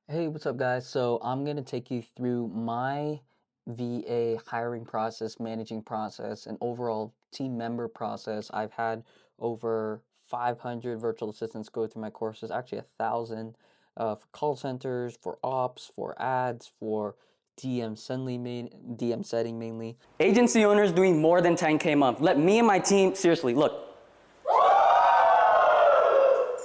Hey, what's up, guys? So I'm going to take you through my VA hiring process, managing process, and overall team member process. I've had over 500 virtual assistants go through my courses, actually 1,000 for call centers, for ops, for ads, for DM setting mainly. Agency owners doing more than 10K a month. Let me and my team, seriously, look,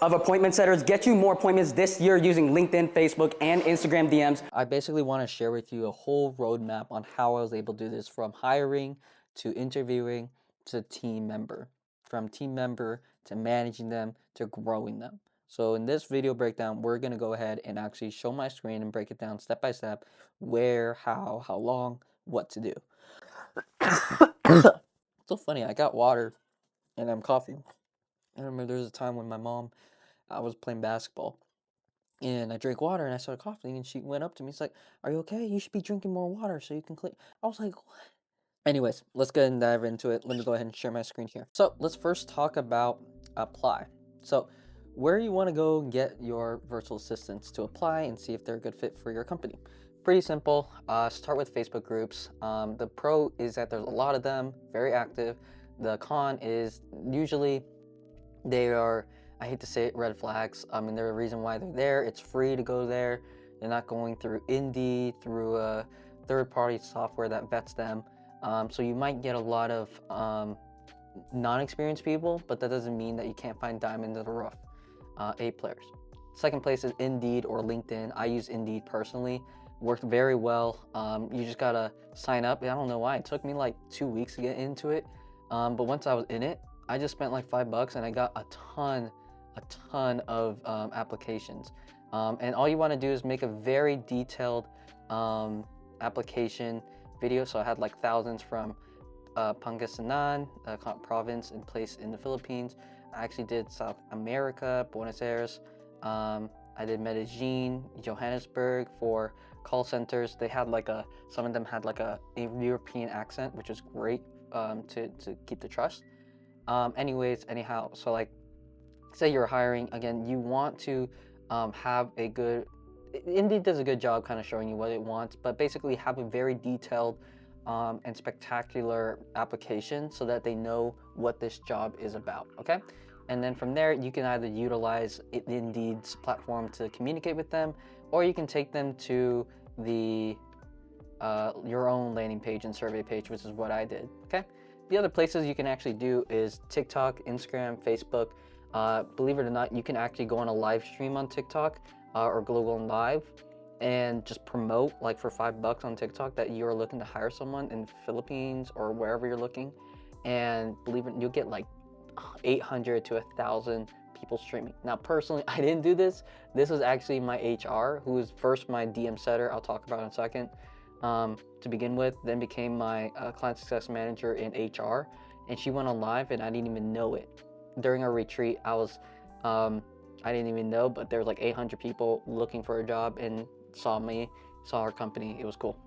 of appointment setters get you more appointments this year using LinkedIn, Facebook, and Instagram DMs. I basically want to share with you a whole roadmap on how I was able to do this, from hiring to interviewing to team member, from team member to managing them to growing them. So in this video breakdown, we're going to go ahead and actually show my screen and break it down step by step, where, how long, what to do. It's so funny, I got water and I'm coughing. I remember there was a time when I was playing basketball and I drank water and I started coughing and she went up to me. She's like, "Are you okay? You should be drinking more water so you can clean." I was like, "What?" Anyways, let's go ahead and dive into it. Let me go ahead and share my screen here. So let's first talk about apply. So where you want to go get your virtual assistants to apply and see if they're a good fit for your company. Pretty simple. Start with Facebook groups. The pro is that there's a lot of them, very active. The con is usually they are, I hate to say it, red flags. I mean, there's a reason why they're there. It's free to go there. You're not going through Indeed, through a third-party software that vets them. So you might get a lot of non-experienced people, but that doesn't mean that you can't find diamonds in the rough. A players. Second place is Indeed or LinkedIn. I use Indeed personally. Worked very well. You just gotta sign up. I don't know why. It took me like 2 weeks to get into it. But once I was in it, I just spent like $5 and I got a ton of applications. And all you want to do is make a very detailed application video. So I had like thousands from Pangasinan, province and place in the Philippines. I actually did South America, Buenos Aires. I did Medellin, Johannesburg for call centers. They had like some of them had like a European accent, which was great to keep the trust. Anyhow, so like, say you're hiring, again, you want to have a good, Indeed does a good job kind of showing you what it wants, but basically have a very detailed and spectacular application so that they know what this job is about, okay? And then from there, you can either utilize Indeed's platform to communicate with them, or you can take them to the your own landing page and survey page, which is what I did, okay? The other places you can actually do is TikTok, Instagram, Facebook. Believe it or not, you can actually go on a live stream on TikTok or go on live and just promote, like for $5 on TikTok, that you're looking to hire someone in the Philippines or wherever you're looking. And believe it, you'll get like 800 to 1,000 people streaming. Now, personally, I didn't do this. This was actually my HR, who was first my DM setter, I'll talk about in a second, to begin with, then became my client success manager in HR, and she went on live and I didn't even know it. During our retreat, I didn't even know, but there was like 800 people looking for a job and saw me, saw our company. It was cool.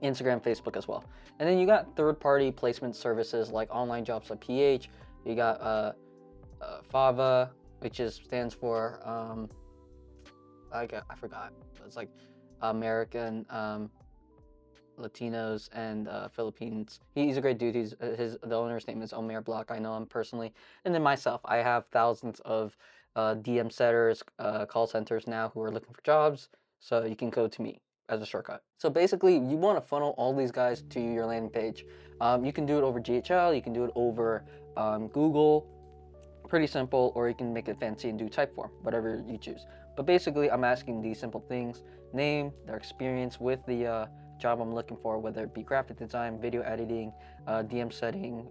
Instagram, Facebook as well. And then you got third-party placement services like Online Jobs PH. You got FAVA, which stands for I forgot. It's like American Latinos and Philippines. He's a great dude. The owner's name is Omer Block. I know him personally. And then myself, I have thousands of DM setters, call centers now who are looking for jobs. So you can go to me as a shortcut. So basically, you want to funnel all these guys to your landing page. You can do it over GHL. You can do it over Google. Pretty simple, or you can make it fancy and do Typeform, whatever you choose. But basically, I'm asking these simple things: name, their experience with the job I'm looking for, whether it be graphic design, video editing, DM setting,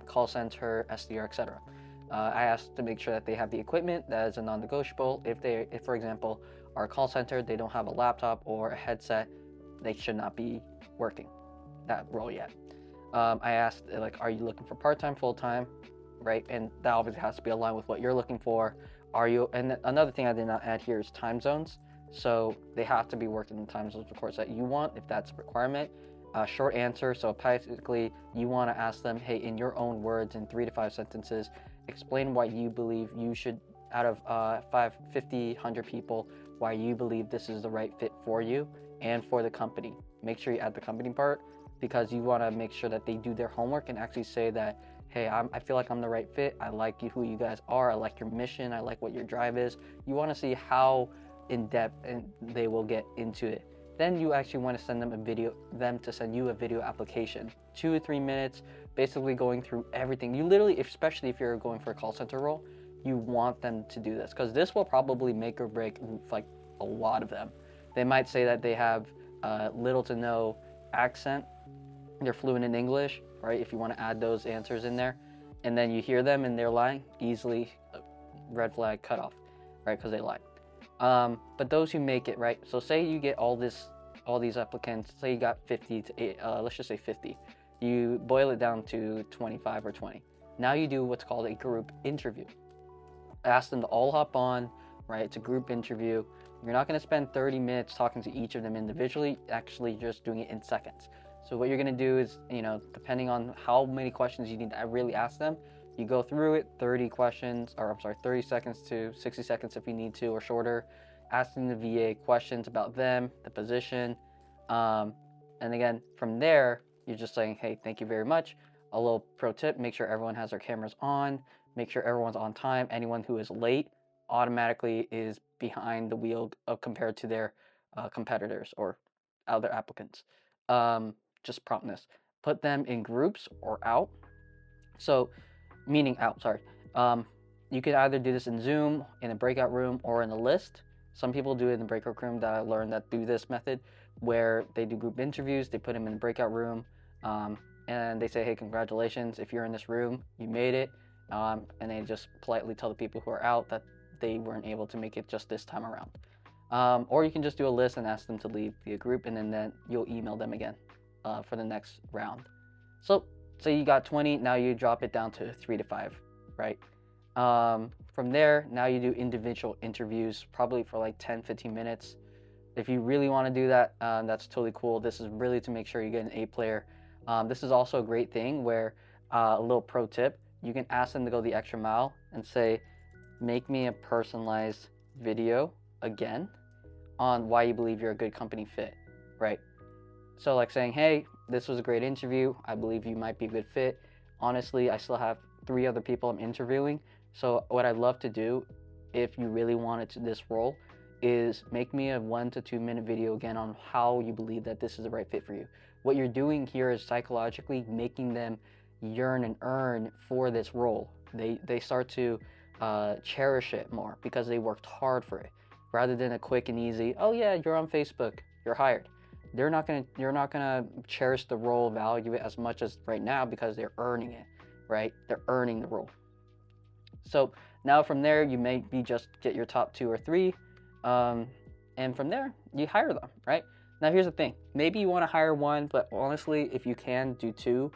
call center, SDR, etc. I asked to make sure that they have the equipment. That is a non-negotiable. If for example, our call center, they don't have a laptop or a headset, they should not be working that role yet. I asked, like, are you looking for part-time, full-time, right? And that obviously has to be aligned with what you're looking for. And another thing I did not add here is time zones. So they have to be working in the time zones, of course, that you want, if that's a requirement. Short answer. So basically, you want to ask them, hey, in your own words, in 3 to 5 sentences, explain why you believe you should, out of 50, 100 people, why you believe this is the right fit for you and for the company. Make sure you add the company part, because you want to make sure that they do their homework and actually say that, hey, I feel like I'm the right fit. I like who you guys are. I like your mission. I like what your drive is. You want to see how in depth and they will get into it. Then you actually want to send them to send you a video application, 2 or 3 minutes, basically going through everything. You literally, especially if you're going for a call center role, you want them to do this, because this will probably make or break like a lot of them. They might say that they have little to no accent. They're fluent in English, right? If you want to add those answers in there, and then you hear them and they're lying, easily red flag cut off, right? Because they lied. But those who make it, right? So say you get all these applicants, say you got 50 to let's just say 50. You boil it down to 25 or 20. Now you do what's called a group interview. Ask them to all hop on, right? It's a group interview. You're not going to spend 30 minutes talking to each of them individually, actually just doing it in seconds. So what you're going to do is, depending on how many questions you need to really ask them, you go through it, 30 seconds to 60 seconds if you need to, or shorter, asking the VA questions about them, the position. And again, from there, you're just saying, hey, thank you very much. A little pro tip, make sure everyone has their cameras on, make sure everyone's on time. Anyone who is late automatically is behind the wheel compared to their competitors or other applicants. Just promptness. Put them in groups or out. So, meaning out, sorry. You could either do this in Zoom, in a breakout room, or in a list. Some people do it in the breakout room that I learned that do this method, where they do group interviews, they put them in the breakout room, and they say, hey, congratulations, if you're in this room, you made it. And they just politely tell the people who are out that they weren't able to make it just this time around. Or you can just do a list and ask them to leave the group, and then you'll email them again for the next round. So say you got 20, now you drop it down to 3 to 5, right? From there, now you do individual interviews, probably for like 10-15 minutes. If you really want to do that, that's totally cool. This is really to make sure you get an A player. This is also a great thing where, a little pro tip, you can ask them to go the extra mile and say, make me a personalized video again on why you believe you're a good company fit, right? So like saying, hey, this was a great interview. I believe you might be a good fit. Honestly, I still have 3 other people I'm interviewing. So what I'd love to do, if you really wanted this role, is make me a 1 to 2 minute video again on how you believe that this is the right fit for you. What you're doing here is psychologically making them yearn and earn for this role. They start to cherish it more because they worked hard for it, rather than a quick and easy, oh yeah, you're on Facebook, you're hired. You're not gonna cherish the role, value it as much as right now, because they're earning it, right? They're earning the role. So now from there, you maybe just get your top 2 or 3, and from there you hire them, right? Now here's the thing, maybe you want to hire 1, but honestly, if you can do 2,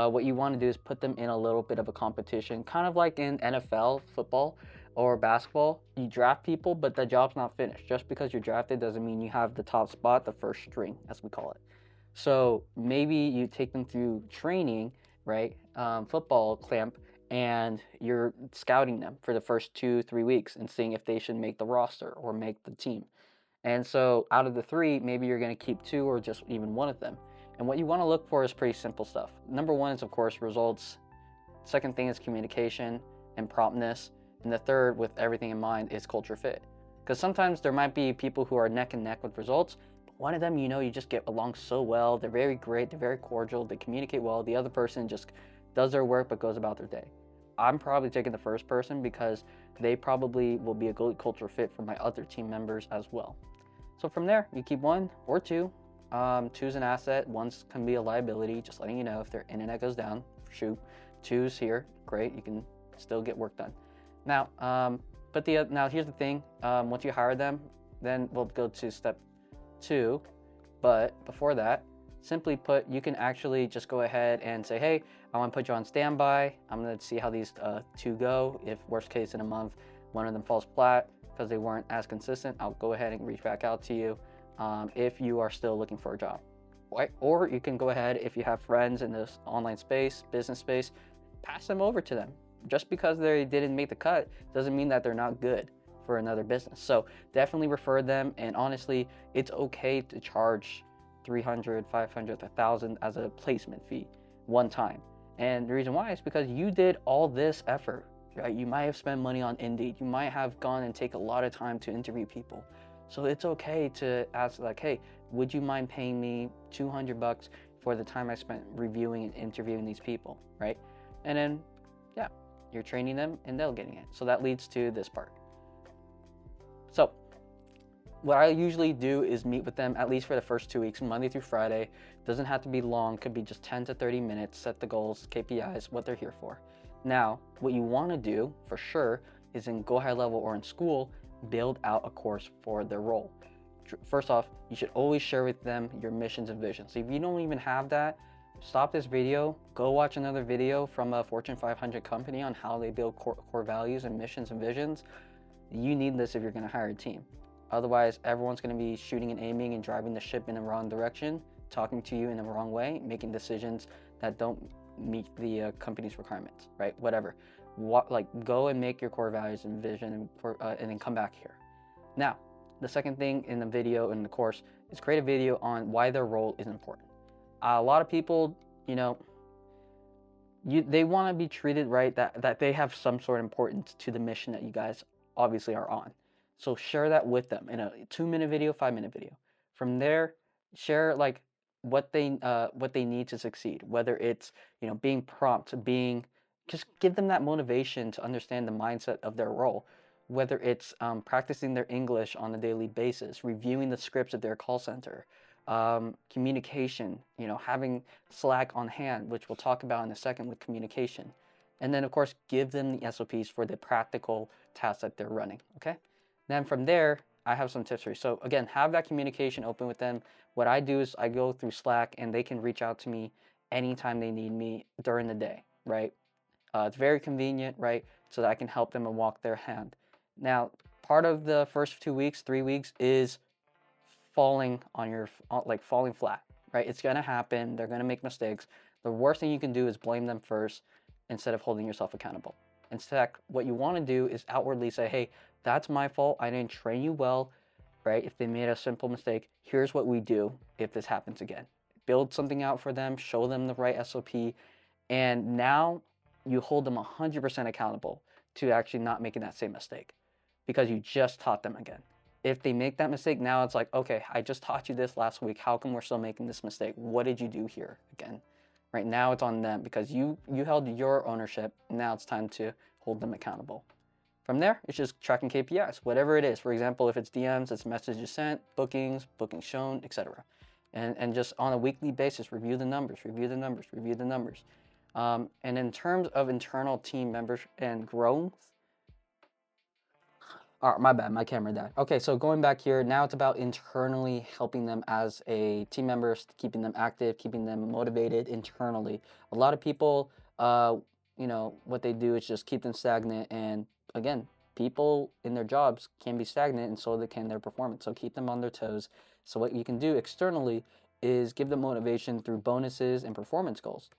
what you want to do is put them in a little bit of a competition, kind of like in NFL football or basketball. You draft people, but the job's not finished. Just because you're drafted doesn't mean you have the top spot, the first string, as we call it. So maybe you take them through training, right? Football camp, and you're scouting them for the first 2-3 weeks and seeing if they should make the roster or make the team. And so out of the 3, maybe you're going to keep 2 or just even 1 of them. And what you want to look for is pretty simple stuff. Number 1 is, of course, results. Second thing is communication and promptness. And the third, with everything in mind, is culture fit. Because sometimes there might be people who are neck and neck with results, but one of them, you just get along so well. They're very great. They're very cordial. They communicate well. The other person just does their work but goes about their day. I'm probably taking the first person because they probably will be a good culture fit for my other team members as well. So from there, you keep 1 or 2. 2's an asset, 1's can be a liability, just letting you know if their internet goes down, shoot. 2's here, great, you can still get work done. Now, now here's the thing, once you hire them, then we'll go to step 2, but before that, simply put, you can actually just go ahead and say, hey, I want to put you on standby. I'm going to see how these 2 go. If worst case in a month, one of them falls flat because they weren't as consistent, I'll go ahead and reach back out to you if you are still looking for a job. Right? Or you can go ahead, if you have friends in this online space, business space, pass them over to them. Just because they didn't make the cut doesn't mean that they're not good for another business. So definitely refer them. And honestly, it's okay to charge 300, 500, 1,000 as a placement fee one time. And the reason why is because you did all this effort, right? You might have spent money on Indeed. You might have gone and take a lot of time to interview people. So it's okay to ask like, hey, would you mind paying me $200 for the time I spent reviewing and interviewing these people, right? And then, yeah, you're training them and they're getting it. So that leads to this part. So what I usually do is meet with them at least for the first 2 weeks, Monday through Friday. Doesn't have to be long, could be just 10 to 30 minutes, set the goals, KPIs, what they're here for. Now, what you want to do for sure is in Go High Level or in school, build out a course for their role. First off, you should always share with them your missions and visions. So if you don't even have that, stop this video, go watch another video from a Fortune 500 company on how they build core values and missions and visions. You need this if you're going to hire a team. Otherwise, everyone's going to be shooting and aiming and driving the ship in the wrong direction, talking to you in the wrong way, making decisions that don't meet the company's requirements, right? Whatever. Go and make your core values and vision and then come back here. Now, the second thing in the video in the course is create a video on why their role is important. A lot of people, they want to be treated right, that they have some sort of importance to the mission that you guys obviously are on. So share that with them in a 2-minute video, 5-minute video. From there, share like what they need to succeed, whether it's being prompt, just give them that motivation to understand the mindset of their role, whether it's practicing their English on a daily basis, reviewing the scripts at their call center, communication, having Slack on hand, which we'll talk about in a second with communication. And then of course, give them the SOPs for the practical tasks that they're running, okay? Then from there, I have some tips for you. So again, have that communication open with them. What I do is I go through Slack and they can reach out to me anytime they need me during the day, right? It's very convenient, right? So that I can help them and walk their hand. Now, part of the first 2 weeks, 3 weeks is falling flat, right? It's gonna happen. They're gonna make mistakes. The worst thing you can do is blame them first instead of holding yourself accountable. Instead, what you want to do is outwardly say, hey, that's my fault. I didn't train you well, right? If they made a simple mistake, here's what we do if this happens again. Build something out for them, show them the right SOP, and now you hold them 100% accountable to actually not making that same mistake because you just taught them again. If they make that mistake, now it's like, okay, I just taught you this last week. How come we're still making this mistake? What did you do here again? Right now it's on them because you held your ownership. Now it's time to hold them accountable. From there, it's just tracking KPIs, whatever it is. For example, if it's DMs, it's messages sent, bookings shown, etc. And just on a weekly basis, review the numbers. And in terms of internal team members and growth, my bad, my camera died. Okay, so going back here, now it's about internally helping them as a team member, keeping them active, keeping them motivated internally. A lot of people, what they do is just keep them stagnant. And again, people in their jobs can be stagnant and so can their performance. So keep them on their toes. So what you can do externally is give them motivation through bonuses and performance goals.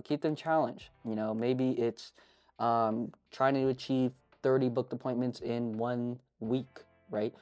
Keep them challenged. Maybe it's trying to achieve 30 booked appointments in 1 week, right?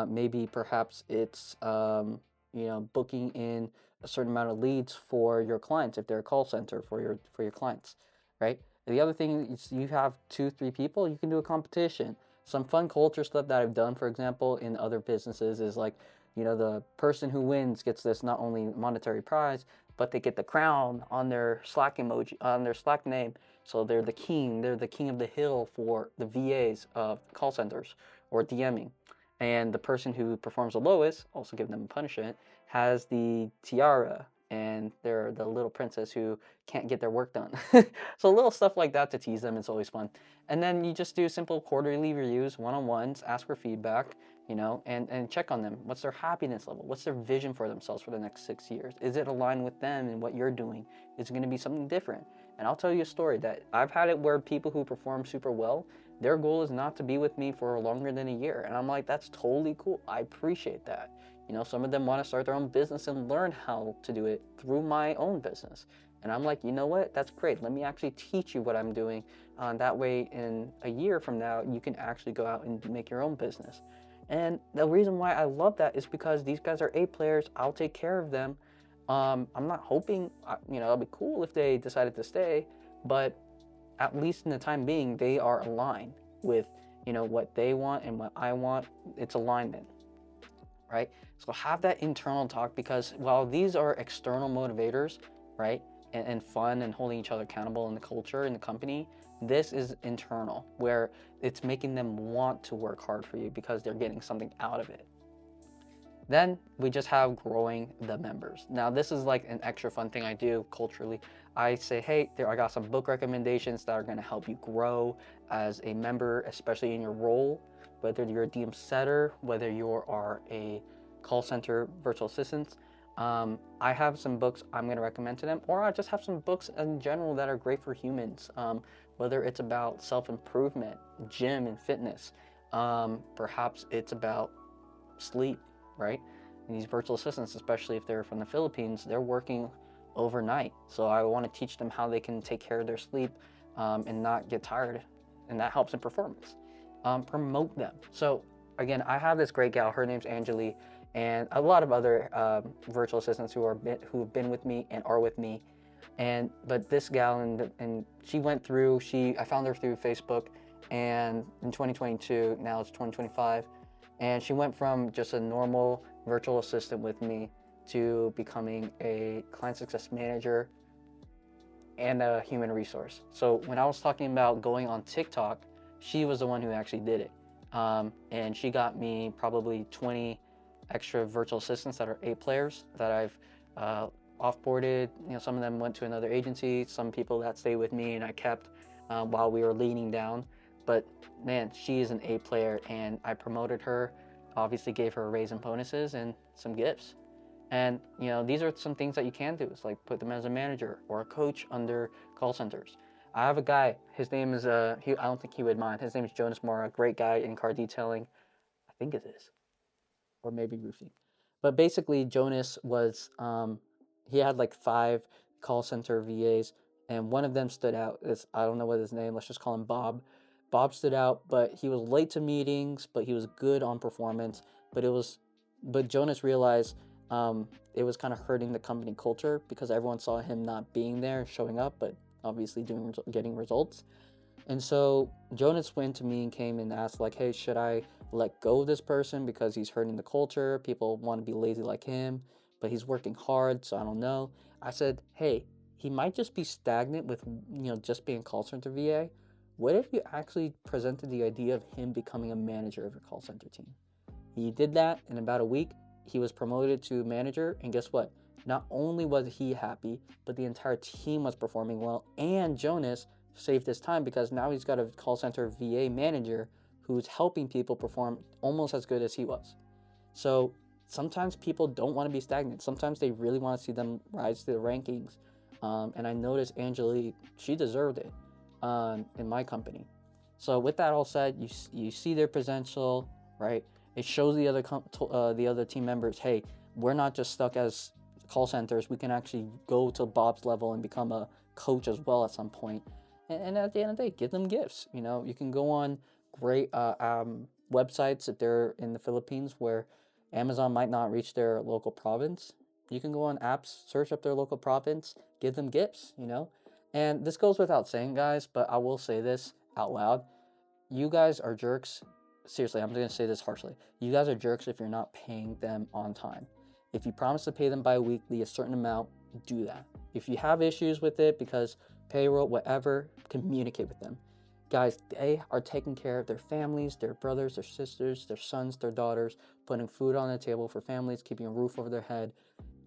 Maybe perhaps it's booking in a certain amount of leads for your clients if they're a call center for your clients, right? The other thing is you have 2-3 people, you can do a competition. Some fun culture stuff that I've done, for example, in other businesses is like, the person who wins gets this not only monetary prize, but they get the crown on their Slack emoji, on their Slack name. So they're the king of the hill for the VAs of call centers or DMing. And the person who performs the lowest, also give them a punishment, has the tiara and they're the little princess who can't get their work done. So little stuff like that to tease them, it's always fun. And then you just do simple quarterly reviews, one-on-ones, ask for feedback, and check on them. What's their happiness level? What's their vision for themselves for the next 6 years? Is it aligned with them and what you're doing? Is it going to be something different? And I'll tell you a story that I've had it where people who perform super well, their goal is not to be with me for longer than a year. And I'm like, that's totally cool. I appreciate that. Some of them want to start their own business and learn how to do it through my own business. And I'm like, you know what? That's great. Let me actually teach you what I'm doing. That way, in a year from now, you can actually go out and make your own business. And the reason why I love that is because these guys are A players. I'll take care of them. I'm not hoping, it'd be cool if they decided to stay, but at least in the time being, they are aligned with, what they want and what I want. It's alignment, right? So have that internal talk, because while these are external motivators, right, and fun and holding each other accountable in the culture in the company, this is internal, where it's making them want to work hard for you because they're getting something out of it. Then we just have growing the members. Now this is like an extra fun thing I do culturally. I say, hey, I got some book recommendations that are going to help you grow as a member, especially in your role, whether you're a DM setter, whether you are a call center virtual assistant. I have some books I'm going to recommend to them, or I just have some books in general that are great for humans, whether it's about self-improvement, gym and fitness, perhaps it's about sleep, right? And these virtual assistants, especially if they're from the Philippines, they're working overnight. So I want to teach them how they can take care of their sleep and not get tired, and that helps in performance. Promote them. So again, I have this great gal, her name's Angeli, and a lot of other virtual assistants who've been with me and are with me. But this gal, and she went through, I found her through Facebook, and in 2022, now it's 2025, and she went from just a normal virtual assistant with me to becoming a client success manager and a human resource. So when I was talking about going on TikTok, she was the one who actually did it. And she got me probably 20 extra virtual assistants that are A players that I've offboarded. Some of them went to another agency, some people that stayed with me and I kept while we were leaning down. But man, she is an A player, and I promoted her, obviously gave her a raise and bonuses and some gifts. And these are some things that you can do. It's like put them as a manager or a coach under call centers. I have a guy, his name is, I don't think he would mind. His name is Jonas Mora, great guy in car detailing. I think it is, or maybe roofing. But basically Jonas was, he had like 5 call center VAs, and one of them stood out. I don't know what his name, let's just call him Bob. Bob stood out, but he was late to meetings, but he was good on performance. But Jonas realized it was kind of hurting the company culture because everyone saw him not being there, showing up, but obviously getting results. And so Jonas went to me and came and asked, like, hey, should I let go of this person because he's hurting the culture? People want to be lazy like him, but he's working hard, so I don't know. I said, hey, he might just be stagnant with just being call center VA. What if you actually presented the idea of him becoming a manager of your call center team? He did that in about a week. He was promoted to manager, and guess what? Not only was he happy, but the entire team was performing well, and Jonas saved his time because now he's got a call center VA manager who's helping people perform almost as good as he was. So sometimes people don't want to be stagnant. Sometimes they really want to see them rise to the rankings. And I noticed Angelique, she deserved it in my company. So with that all said, you see their potential, right? It shows the other team members, hey, we're not just stuck as call centers. We can actually go to Bob's level and become a coach as well at some point. And at the end of the day, give them gifts. You can go on great websites if they're in the Philippines where Amazon might not reach their local province. You can go on apps, search up their local province, give them gifts, And this goes without saying, guys, but I will say this out loud. You guys are jerks. Seriously, I'm going to say this harshly. You guys are jerks if you're not paying them on time. If you promise to pay them bi-weekly a certain amount, do that. If you have issues with it because payroll, whatever, communicate with them. Guys, they are taking care of their families, their brothers, their sisters, their sons, their daughters, putting food on the table for families, keeping a roof over their head.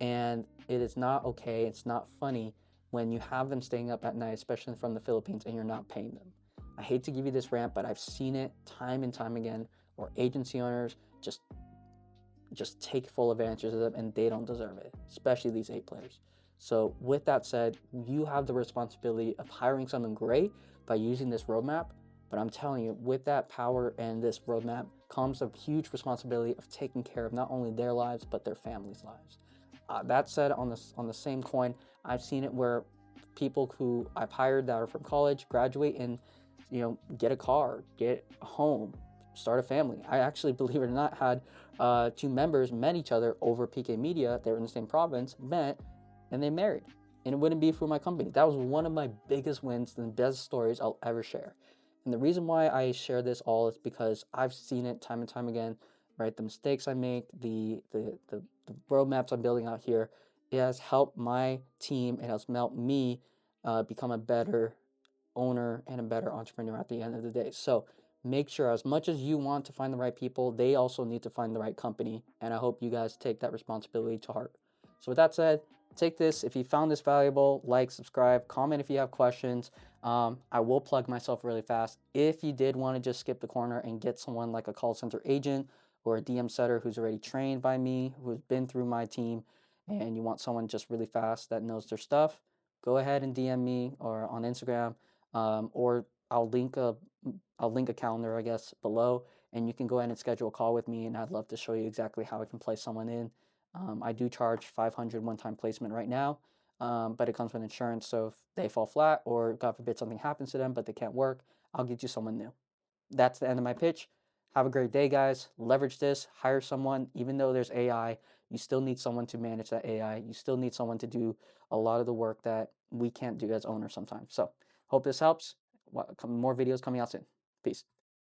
And it is not okay, it's not funny when you have them staying up at night, especially from the Philippines, and you're not paying them. I hate to give you this rant, but I've seen it time and time again where agency owners just take full advantage of them, and they don't deserve it, especially these A players. So with that said, you have the responsibility of hiring someone great by using this roadmap. But I'm telling you, with that power and this roadmap comes a huge responsibility of taking care of not only their lives, but their families' lives. That said, on the same coin, I've seen it where people who I've hired that are from college graduate and, get a car, get a home, start a family. I actually, believe it or not, had two members met each other over PK Media. They were in the same province, met, and they married. And it wouldn't be for my company. That was one of my biggest wins and best stories I'll ever share. And the reason why I share this all is because I've seen it time and time again, right? The mistakes I make, the roadmaps I'm building out here, it has helped my team. It has helped me become a better owner and a better entrepreneur at the end of the day. So make sure, as much as you want to find the right people, they also need to find the right company. And I hope you guys take that responsibility to heart. So with that said, take this. If you found this valuable, like, subscribe, comment if you have questions. I will plug myself really fast. If you did want to just skip the corner and get someone like a call center agent or a DM setter who's already trained by me, who's been through my team, and you want someone just really fast that knows their stuff, go ahead and DM me or on Instagram, or I'll link a calendar, I guess, below, and you can go ahead and schedule a call with me, and I'd love to show you exactly how I can place someone in. I do charge 500 one-time placement right now, but it comes with insurance. So if they fall flat or God forbid something happens to them, but they can't work, I'll get you someone new. That's the end of my pitch. Have a great day, guys. Leverage this, hire someone. Even though there's AI, you still need someone to manage that AI. You still need someone to do a lot of the work that we can't do as owners sometimes. So hope this helps. More videos coming out soon. Peace.